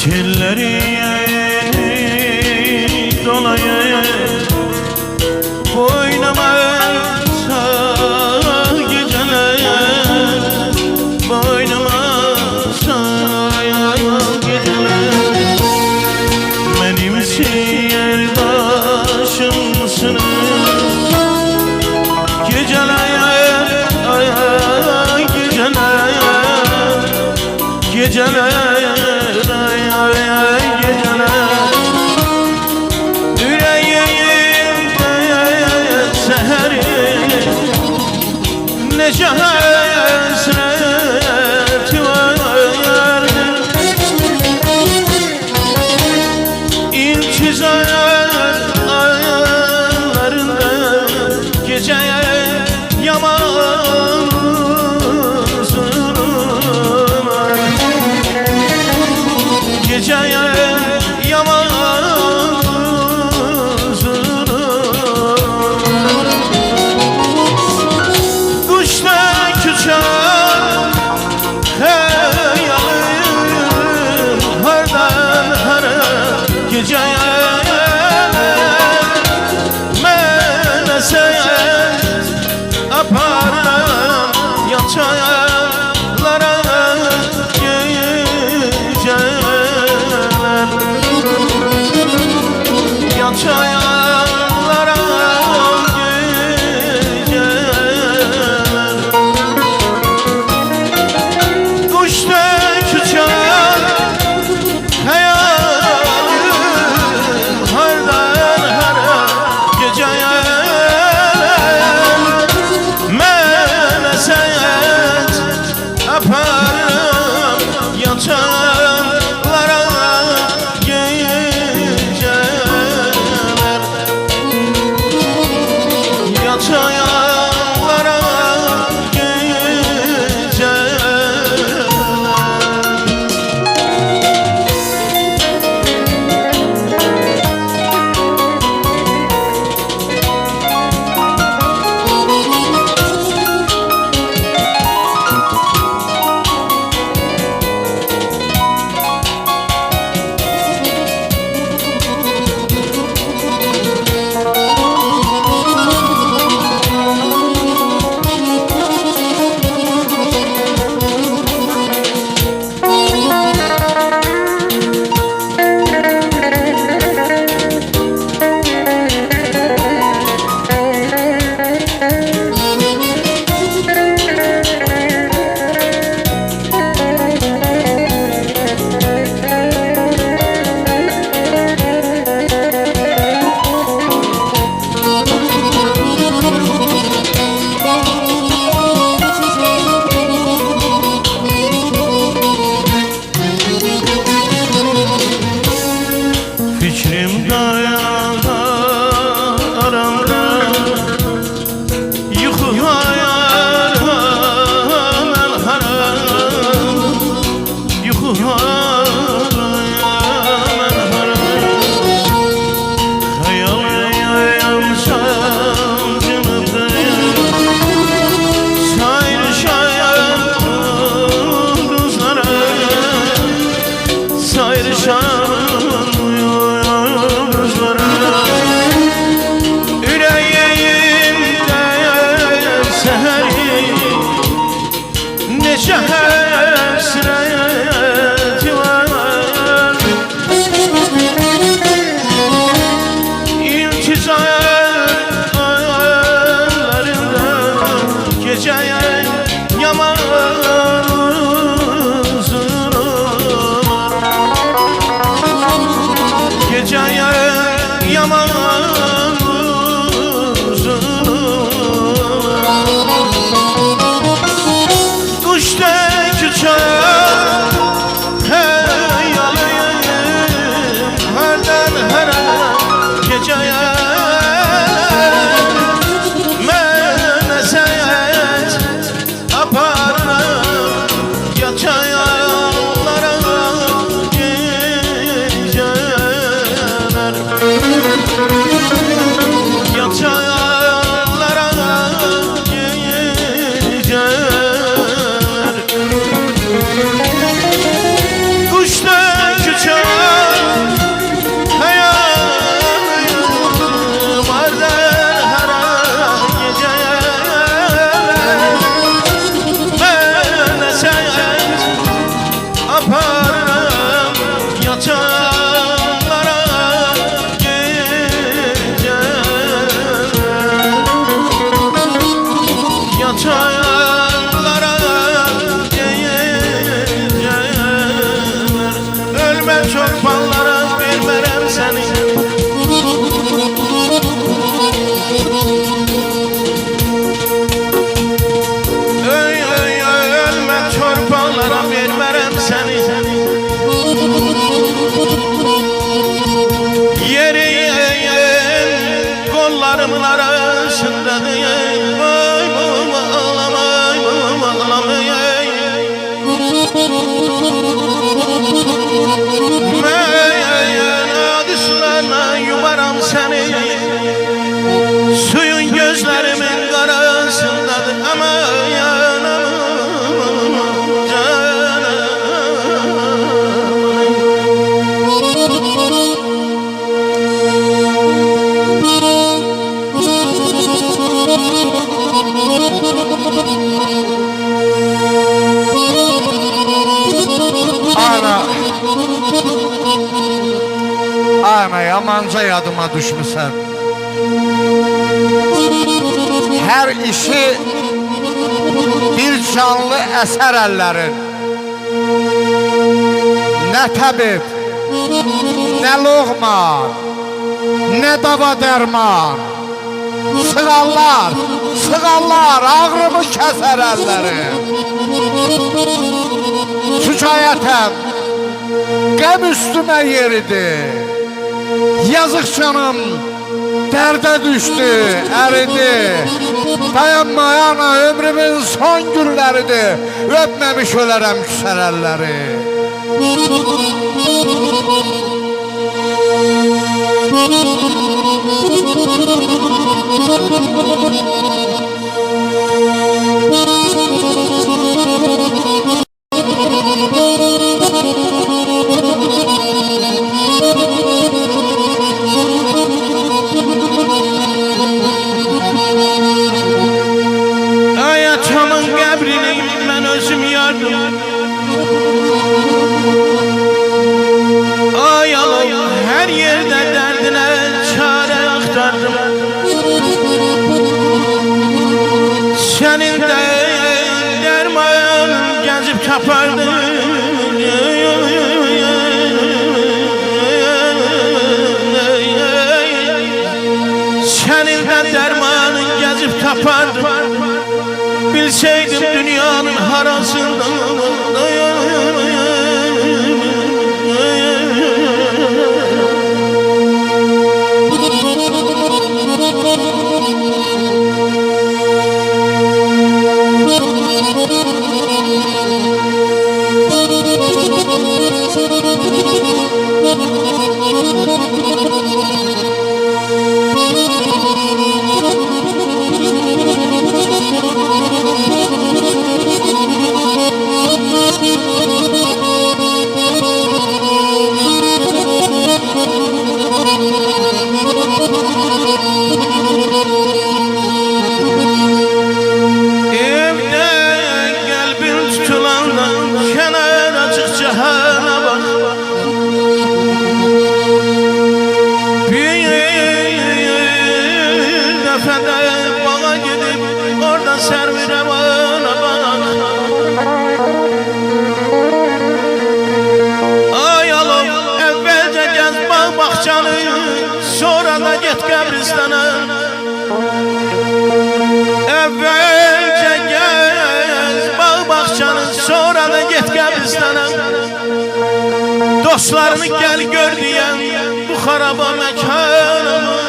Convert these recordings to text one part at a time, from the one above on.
Telleri dolayı boynuma sar geceler, boynuma sar geceler. Benim siyerdaşımsın geceler, geceler, geceler. Nece hasreti var, intizarlarında geceye yaman zulüm var. Geceye yaman çaylara geceler, yan çaylara geceler. Kuşlar uçar hayalim hardan hara geceye yaparım yançalara geceler. yaman uzun. Kuştek uçar hayalıyım hardan hara geceye. Mənə səyət aparım yatayanlara gecələr. Yatayanlara gecələr. Kuştek uçar hayalıyım hardan hara gecələr. Mənə səyət aparım yatayanlara gecələr. Yatayanlara gecələr. Ölmə çorbanlara vermərəm səni. Ölmə çorbanlara vermərəm səni. Yerin kollarımın arasındadır. Vay baba ağlamay baba ağlamay. Mən adıslarla yumaram səni. Suyun gözlərimin qarasındadır. Ama yanım canım. Ana yamanca yadıma düşmüsən. Hər işi bir canlı əsər əllərin. Nə təbib, nə loğman, nə dava dərman. Sığallar, sığallar, ağrımı kəsər əllərin. Şikayətəm, qəm üstümə yeridir. Yazıq canım dərdə düşdü, əridi. Dayanmayan ömrümün son günləridir. Öpməmiş ölərəm küsər əlləri. Atamın qəbrini mən özüm yardım. Ay Allah, hər yerdə dərdinə çarə axtardım. Sənin də dərman gəzib tapardım. Sənin də dərmanın gəzib tapardım. Bilseydim dünyanın harasında. Sonra sonra da get qəbristana. Əvvəlcə gəz bağ bağçanı, sonra da get qəbristana. Dostlarını gəl gör deyən bu xaraba məkanımı.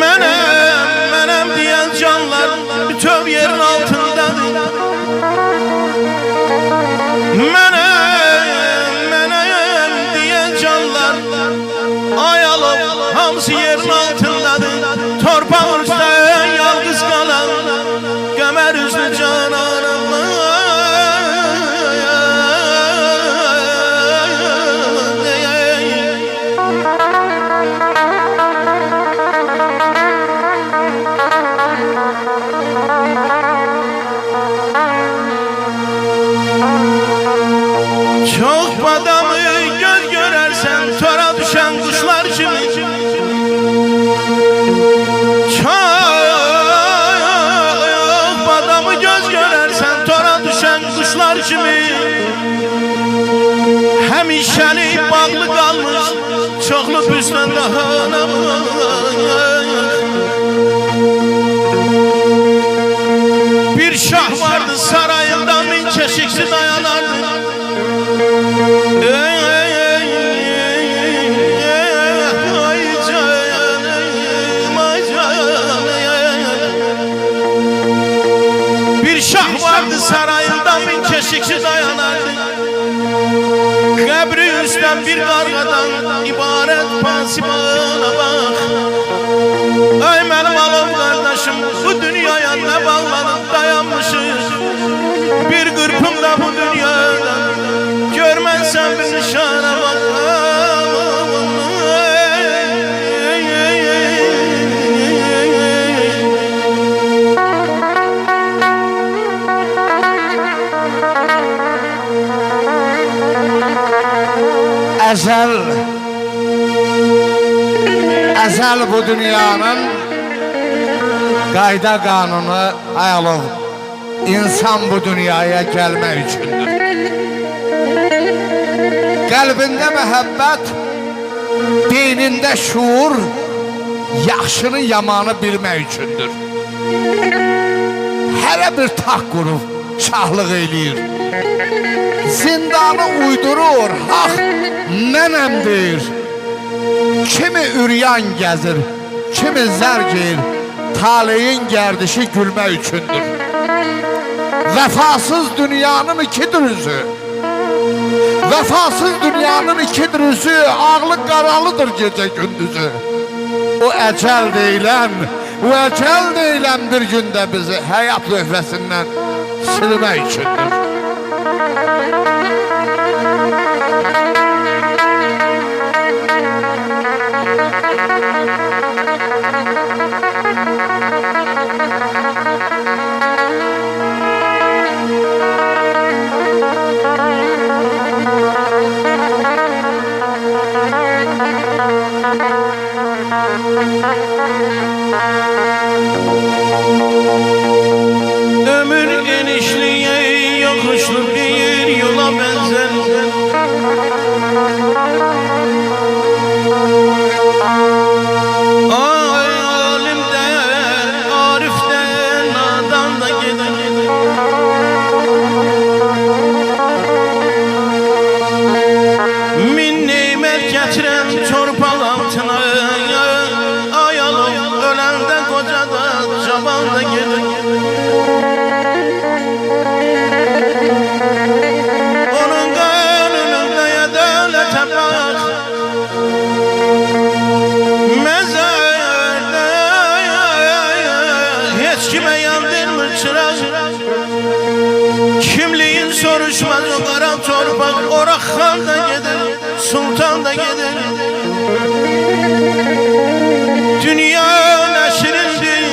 Mənəm deyən canlar bütöv yerin altındadır. Mənəm deyən canlar ayalıb hamısı yerin altındadır. Torpaq üstə yalqız qalan qəmər üzlü cananım. Çok badamı göz görərsən tora düşən quşlar kimi. Çok badamı göz görərsən tora düşən quşlar kimi. Həmişəli bağlı qalmış çoxlu büstan dahanam. Bir şah vardı sarayında min keşiksi dayanardı. Bir şah vardı sarayında min keşikçi dayanardı. Qəbri üstdən bir qarğadan ibarət pansibana bax. Ay mənim alov qardaşım, bu dünyaya nə bağlanıb dayanmışız. Bir qırpım da bu dünyada görmənsən bir nişana bax. Əzəl bu dünyanın qayda qanunu ayalov insan bu dünyaya gəlmək üçündür. Qəlbində məhəbbət, dinində şuur, yaxşını yamanı bilmək üçündür. Hərə bir taxt qurub şahlıq eləyir. Zindanı uydurur, haq mənəm deyir. Kimi üryan gəzir, kimi zər geyir, taleyin gərdişi gülmək üçündür. Vəfasız dünyanın ikidir üzü. Vəfasız dünyanın ikidir üzü, ağlı qaralıdır gecə gündüzü. O əcəl deyilən bir gündə bizi həyat lövhəsindən silmək üçündür. Ömür genişliğe yokuşlu bir yola benzer. Ay alimden, ariften, nadan da gider. Min nimet getiren torpaq altına, ayalım ölende koca da caban da gider. Onun gönlünde devlete bak, mezarda hiç kime yandırmır çırak. Kimliğin soruşmaz o kara torpak, Orak Han da gider, Sultan da gider. Dünya neşrindir,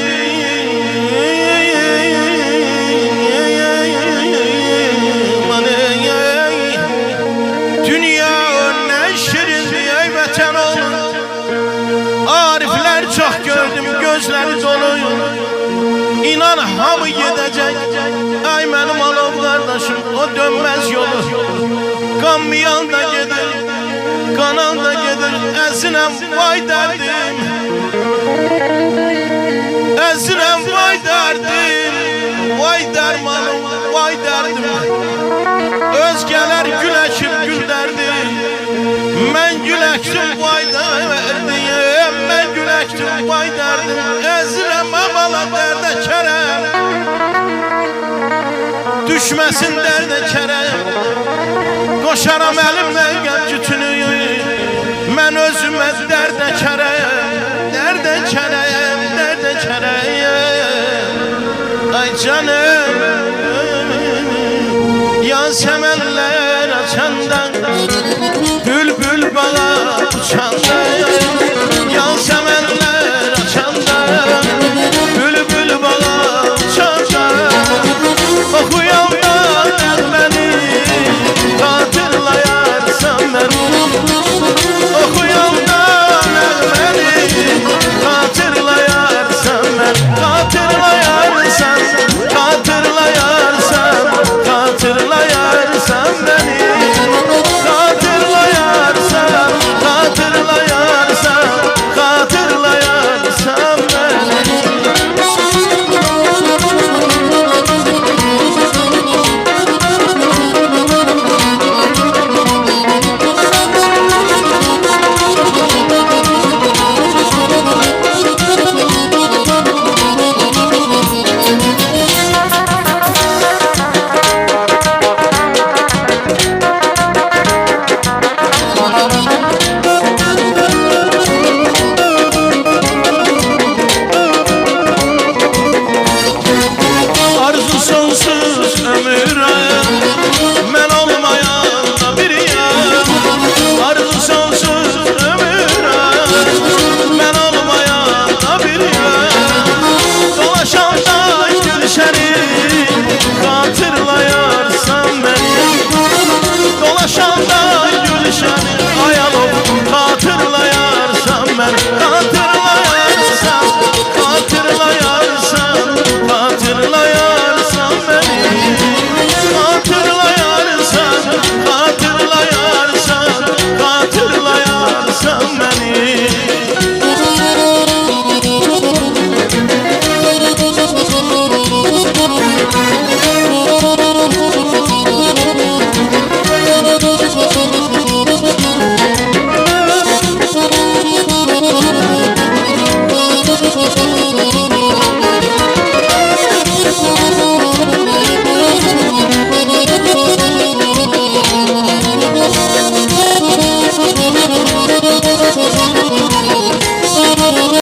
dünya neşrindir ey vətən oğlu. Arifler çok gördüm, gözleri dolu. İnan hamı gedəcək, ay mənim alov qardaşım. o dönmez yolu. Kanmayan da gelir, kanan da gelir. Ezinem vay derdim, ezinem vay derdim. Vay dermanım, vay derdim. Özgeler güləkib gül derdi, mən güləkdim vay derdim. Mən güləkdim vay derdim. Ezirəm amala dərdə kərəm, düşməsin dərdə kərəm. Qoşaram əlimlə gəl kütünü, mən özümə dərdə kərəm. Dərdə kərəm, dərdə kərəm. Ay canım, yasemenler açanda, bülbül bana uçanda.